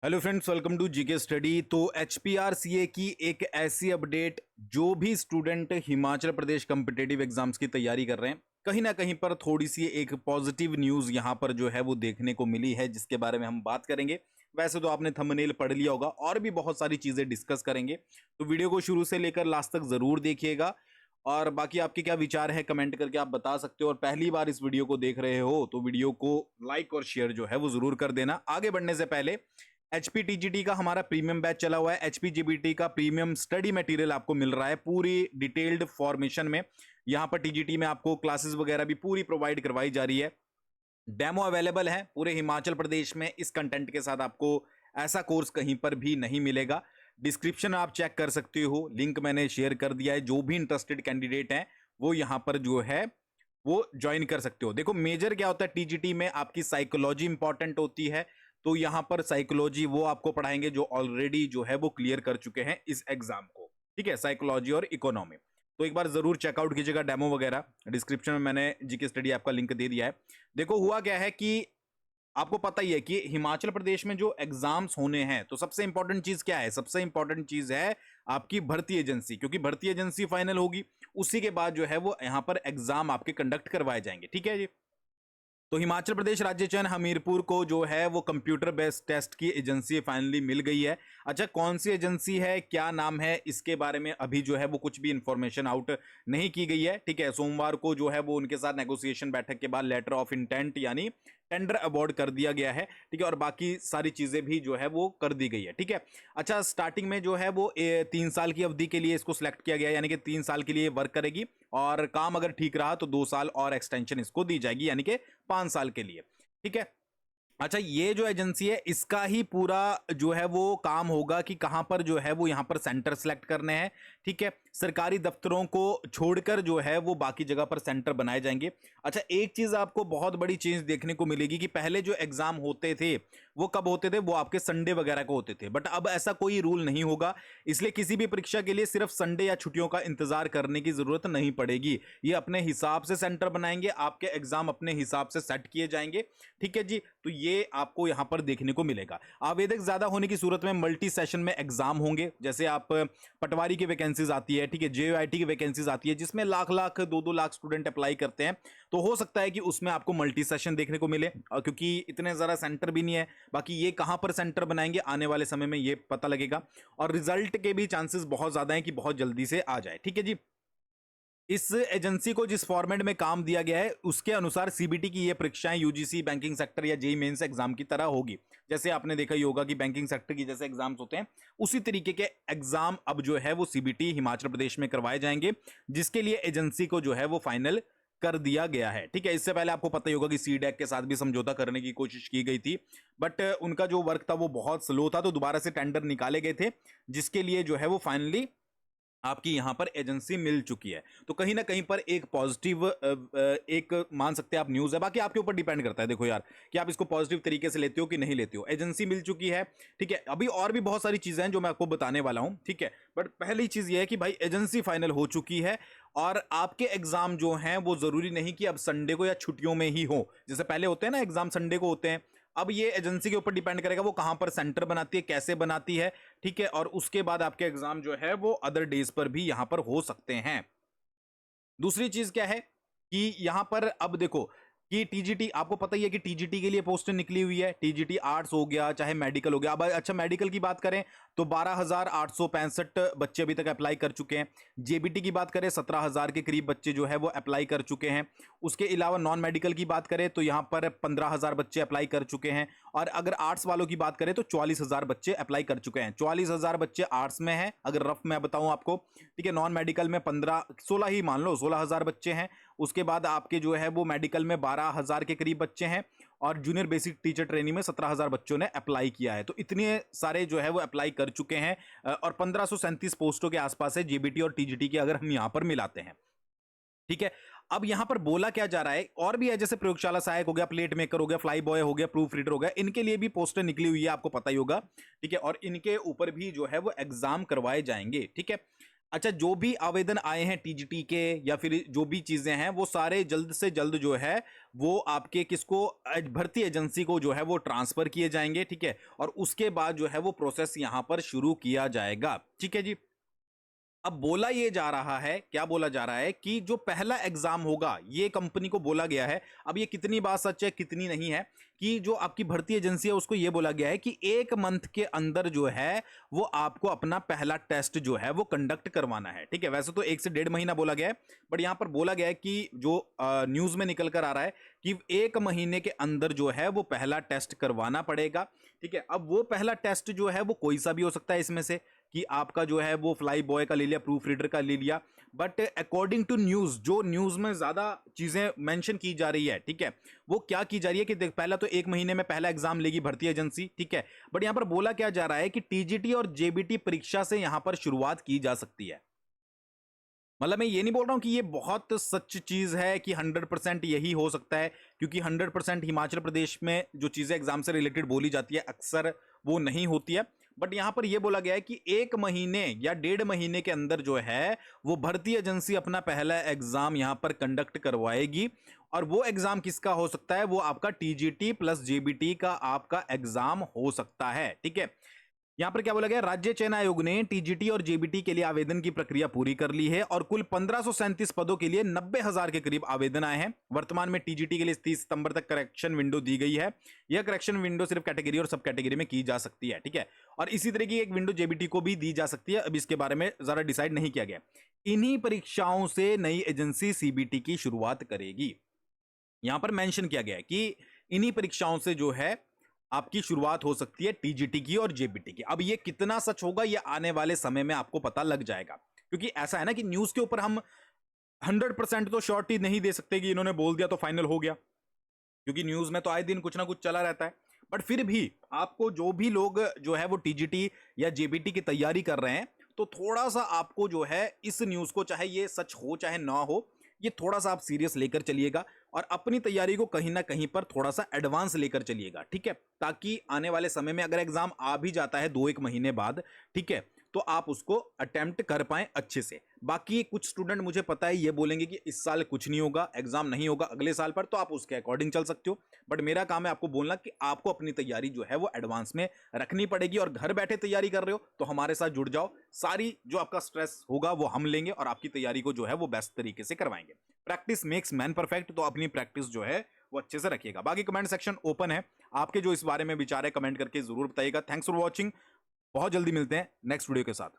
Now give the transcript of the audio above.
Hello friends, welcome to GK study. तो HPRCA की एक ऐसी अपडेट, जो भी student Himachal Pradesh competitive exams की तैयारी कर रहे हैं, कहीं ना कहीं पर थोड़ी सी एक पॉजिटिव न्यूज़ यहाँ पर जो है वो देखने को मिली है, जिसके बारे में हम बात करेंगे। वैसे तो आपने थंबनेल पढ़ लिया होगा, और भी बहुत सारी चीज़ें डिस्कस करेंगे, तो वीडियो को शुरू से लेकर लास्ट तक ज़रूर देखिएगा। और बाकी आपके क्या विचार है कमेंट करके आप बता सकते हो। और पहली बार इस वीडियो को देख रहे हो तो वीडियो को लाइक और शेयर जो है वो ज़रूर कर देना। आगे बढ़ने से पहले, एचपीटीजीटी का हमारा प्रीमियम बैच चला हुआ है। एचपीजीबीटी का प्रीमियम स्टडी मटेरियल आपको मिल रहा है पूरी डिटेल्ड फॉर्मेशन में। यहां पर टीजीटी में आपको क्लासेस वगैरह भी पूरी प्रोवाइड करवाई जा रही है। डेमो अवेलेबल है पूरे हिमाचल प्रदेश में। इस कंटेंट के साथ आपको ऐसा कोर्स कहीं पर भी नहीं मिलेगा। डिस्क्रिप्शन आप चेक कर सकते हो, लिंक मैंने शेयर कर दिया है। जो भी इंटरेस्टेड कैंडिडेट हैं वो यहां पर जो है वो ज्वाइन कर सकते हो। देखो, मेजर क्या होता है टीजीटी में, आपकी साइकोलॉजी इंपॉर्टेंट होती है। तो यहां पर साइकोलॉजी वो आपको पढ़ाएंगे जो ऑलरेडी जो है वो क्लियर कर चुके हैं इस एग्जाम को। ठीक है, साइकोलॉजी और इकोनॉमी। तो एक बार जरूर चेकआउट कीजिएगा डेमो वगैरह। डिस्क्रिप्शन में मैंने जीके स्टडी आपका लिंक दे दिया है। देखो, हुआ क्या है कि आपको पता ही है कि हिमाचल प्रदेश में जो एग्जाम्स होने हैं, तो सबसे इंपॉर्टेंट चीज क्या है? सबसे इंपॉर्टेंट चीज है आपकी भर्ती एजेंसी, क्योंकि भर्ती एजेंसी फाइनल होगी, उसी के बाद जो है वो यहां पर एग्जाम आपके कंडक्ट करवाए जाएंगे। ठीक है जी। तो हिमाचल प्रदेश राज्य चयन हमीरपुर को जो है वो कंप्यूटर बेस्ड टेस्ट की एजेंसी फाइनली मिल गई है। अच्छा, कौन सी एजेंसी है, क्या नाम है, इसके बारे में अभी जो है वो कुछ भी इंफॉर्मेशन आउट नहीं की गई है। ठीक है, सोमवार को जो है वो उनके साथ नेगोशिएशन बैठक के बाद लेटर ऑफ इंटेंट यानी टेंडर अवार्ड कर दिया गया है। ठीक है, और बाकी सारी चीजें भी जो है वो कर दी गई है। ठीक है। अच्छा, स्टार्टिंग में जो है वो 3 साल की अवधि के लिए इसको सिलेक्ट किया गया, यानी कि 3 साल के लिए वर्क करेगी, और काम अगर ठीक रहा तो 2 साल और एक्सटेंशन इसको दी जाएगी, यानी कि 5 साल के लिए। ठीक है। अच्छा, ये जो एजेंसी है इसका ही पूरा जो है वो काम होगा कि कहां पर जो है वो यहां पर सेंटर सेलेक्ट करने हैं। ठीक है, सरकारी दफ्तरों को छोड़कर जो है वो बाकी जगह पर सेंटर बनाए जाएंगे। अच्छा, एक चीज आपको बहुत बड़ी चेंज देखने को मिलेगी कि पहले जो एग्जाम होते थे वो कब होते थे? वो आपके संडे वगैरह को होते थे, बट अब ऐसा कोई रूल नहीं होगा। इसलिए किसी भी परीक्षा के लिए सिर्फ संडे या छुट्टियों का इंतजार करने की जरूरत नहीं पड़ेगी। ये अपने हिसाब से सेंटर बनाएंगे, आपके एग्जाम अपने हिसाब से सेट किए जाएंगे। ठीक है जी। तो ये आपको यहां पर देखने को मिलेगा। आवेदक ज्यादा होने की सूरत में मल्टी सेशन में एग्जाम होंगे। जैसे आप पटवारी की वैकेंसीज आती है, ठीक है, जेयूआईटी की वैकेंसीज आती है, जिसमें लाख लाख 2-2 लाख स्टूडेंट अप्लाई करते हैं। तो हो सकता है कि उसमें आपको मल्टी सेशन देखने को मिले, क्योंकि इतने ज्यादा सेंटर भी नहीं है। बाकी ये कहां पर सेंटर बनाएंगे आने वाले समय में ये पता लगेगा। और रिजल्ट के भी चांसेस बहुत ज्यादा है कि बहुत जल्दी से आ जाए। ठीक है जी। इस एजेंसी को जिस फॉर्मेट में काम दिया गया है उसके अनुसार सीबीटी की ये परीक्षाएं यूजीसी बैंकिंग सेक्टर या जेई मेंस एग्जाम की तरह होगी। जैसे आपने देखा ही होगा कि बैंकिंग सेक्टर की जैसे एग्जाम्स होते हैं, उसी तरीके के एग्जाम अब जो है वो सीबीटी हिमाचल प्रदेश में करवाए जाएंगे, जिसके लिए एजेंसी को जो है वो फाइनल कर दिया गया है। ठीक है, इससे पहले आपको पता ही होगा कि सीडैक के साथ भी समझौता करने की कोशिश की गई थी, बट उनका जो वर्क था वो बहुत स्लो था, तो दोबारा से टेंडर निकाले गए थे, जिसके लिए जो है वो फाइनली आपकी यहां पर एजेंसी मिल चुकी है। तो कहीं ना कहीं पर एक पॉजिटिव एक मान सकते हैं आप न्यूज है। बाकी आपके ऊपर डिपेंड करता है, देखो यार, कि आप इसको पॉजिटिव तरीके से लेते हो कि नहीं लेते हो। एजेंसी मिल चुकी है। ठीक है, अभी और भी बहुत सारी चीजें हैं जो मैं आपको बताने वाला हूं। ठीक है, बट पहली चीज ये है कि भाई एजेंसी फाइनल हो चुकी है, और आपके एग्जाम जो हैं वो जरूरी नहीं कि अब संडे को या छुट्टियों में ही हो। जैसे पहले होते हैं ना, एग्जाम संडे को होते हैं। अब ये एजेंसी के ऊपर डिपेंड करेगा वो कहां पर सेंटर बनाती है, कैसे बनाती है। ठीक है, और उसके बाद आपके एग्जाम जो है वो अदर डेज पर भी यहां पर हो सकते हैं। दूसरी चीज क्या है कि यहां पर अब देखो कि टीजीटी, आपको पता ही है कि टीजीटी के लिए पोस्टर निकली हुई है। टीजीटी आर्ट्स हो गया चाहे मेडिकल हो गया। अब अच्छा, मेडिकल की बात करें तो 12,865 बच्चे अभी तक अप्लाई कर चुके हैं। जेबीटी की बात करें 17,000 के करीब बच्चे जो है वो अप्लाई कर चुके हैं। उसके अलावा नॉन मेडिकल की बात करें तो यहां पर 15,000 बच्चे अप्लाई कर चुके हैं। और अगर आर्ट्स वालों की बात करें तो 44,000 बच्चे अप्लाई कर चुके हैं। 44,000 बच्चे आर्ट्स में हैं, अगर रफ मैं बताऊं आपको। ठीक है, नॉन मेडिकल में 16 ही मान लो, 16,000 बच्चे हैं। उसके बाद आपके जो है वो मेडिकल में 12,000 के करीब बच्चे हैं, और जूनियर बेसिक टीचर ट्रेनिंग में 17,000 बच्चों ने अप्लाई किया है। तो इतने सारे जो है वो अप्लाई कर चुके हैं, और 1537 पोस्टों के आसपास है जेबीटी और टीजीटी के, अगर हम यहां पर मिलाते हैं। ठीक है, अब यहां पर बोला क्या जा रहा है, और भी है, जैसे प्रयोगशाला सहायक हो गया, प्लेट मेकर हो गया, फ्लाई बॉय हो गया, प्रूफ रीडर हो गया, इनके लिए भी पोस्टर निकली हुई है, आपको पता ही होगा। ठीक है, और इनके ऊपर भी जो है वो एग्जाम करवाए जाएंगे। ठीक है, अच्छा, जो भी आवेदन आए हैं टीजीटी के या फिर जो भी चीजें हैं वो सारे जल्द से जल्द जो है वो आपके किसको भर्ती एजेंसी को जो है वो ट्रांसफर किए जाएंगे, ठीक है। और उसके बाद जो है वो प्रोसेस यहां पर शुरू किया जाएगा, ठीक है जी। अब बोला ये जा रहा है, क्या बोला जा रहा है कि जो पहला एग्जाम होगा ये कंपनी को बोला गया है, अब ये कितनी बात सच है कितनी नहीं है, कि जो आपकी भर्ती एजेंसी है उसको ये बोला गया है कि 1 मंथ के अंदर जो है वो आपको अपना पहला टेस्ट जो है वो कंडक्ट करवाना है, ठीक है। वैसे तो 1 से 1.5 महीना बोला गया है, बट यहां पर बोला गया है कि जो न्यूज में निकल कर आ रहा है कि 1 महीने के अंदर जो है वो पहला टेस्ट करवाना पड़ेगा, ठीक है। अब वो पहला टेस्ट जो है वो कोई सा भी हो सकता है इसमें से, कि आपका जो है वो फ्लाई बॉय का ले लिया, प्रूफ रीडर का ले लिया, बट अकॉर्डिंग टू न्यूज, जो न्यूज में ज्यादा चीजें मेंशन की जा रही है, ठीक है, वो क्या की जा रही है कि पहला तो 1 महीने में पहला एग्जाम लेगी भर्ती एजेंसी, ठीक है। बट यहां पर बोला क्या जा रहा है कि टीजीटी और जेबीटी परीक्षा से यहां पर शुरुआत की जा सकती है। मतलब मैं ये नहीं बोल रहा हूं कि ये बहुत सच चीज है कि 100% यही हो सकता है, क्योंकि 100% हिमाचल प्रदेश में जो चीजें एग्जाम से रिलेटेड बोली जाती है अक्सर वो नहीं होती है। बट यहां पर यह बोला गया है कि 1 महीने या 1.5 महीने के अंदर जो है वो भर्ती एजेंसी अपना पहला एग्जाम यहां पर कंडक्ट करवाएगी। और वो एग्जाम किसका हो सकता है, वो आपका टीजीटी प्लस जेबीटी का आपका एग्जाम हो सकता है, ठीक है। यहां पर क्या बोला गया, राज्य चयन आयोग ने टीजीटी और जेबीटी के लिए आवेदन की प्रक्रिया पूरी कर ली है और कुल 1537 पदों के लिए 90,000 के करीब आवेदन आए हैं। वर्तमान में टीजीटी के लिए 30 सितंबर तक करेक्शन विंडो दी गई है। यह करेक्शन विंडो सिर्फ कैटेगरी और सब कैटेगरी में की जा सकती है, ठीक है। और इसी तरह की एक विंडो जेबीटी को भी दी जा सकती है, अब इसके बारे में जरा डिसाइड नहीं किया गया। इन्हीं परीक्षाओं से नई एजेंसी सीबीटी की शुरुआत करेगी। यहां पर मेंशन किया गया है कि इन्हीं परीक्षाओं से जो है आपकी शुरुआत हो सकती है टीजीटी की और जेबीटी की। अब ये कितना सच होगा ये आने वाले समय में आपको पता लग जाएगा, क्योंकि ऐसा है ना कि न्यूज के ऊपर हम 100% तो श्योरिटी नहीं दे सकते कि इन्होंने बोल दिया तो फाइनल हो गया, क्योंकि न्यूज में तो आए दिन कुछ ना कुछ चला रहता है। बट फिर भी आपको जो भी लोग जो है वो टीजीटी या जेबीटी की तैयारी कर रहे हैं, तो थोड़ा सा आपको जो है इस न्यूज को, चाहे ये सच हो चाहे ना हो, ये थोड़ा सा आप सीरियस लेकर चलिएगा और अपनी तैयारी को कहीं ना कहीं पर थोड़ा सा एडवांस लेकर चलिएगा, ठीक है। ताकि आने वाले समय में अगर एग्जाम आ भी जाता है 2-1 महीने बाद, ठीक है, तो आप उसको अटेम्प्ट कर पाए अच्छे से। बाकी कुछ स्टूडेंट मुझे पता है ये बोलेंगे कि इस साल कुछ नहीं होगा, एग्जाम नहीं होगा अगले साल पर, तो आप उसके अकॉर्डिंग चल सकते हो। बट मेरा काम है आपको बोलना कि आपको अपनी तैयारी जो है वो एडवांस में रखनी पड़ेगी, और घर बैठे तैयारी कर रहे हो तो हमारे साथ जुड़ जाओ। सारी जो आपका स्ट्रेस होगा वो हम लेंगे और आपकी तैयारी को जो है वो बेस्ट तरीके से करवाएंगे। प्रैक्टिस मेक्स मैन परफेक्ट, तो अपनी प्रैक्टिस जो है वो अच्छे से रखिएगा। बाकी कमेंट सेक्शन ओपन है, आपके जो इस बारे में विचार है कमेंट करके जरूर बताइएगा। थैंक्स फॉर वॉचिंग, बहुत जल्दी मिलते हैं नेक्स्ट वीडियो के साथ।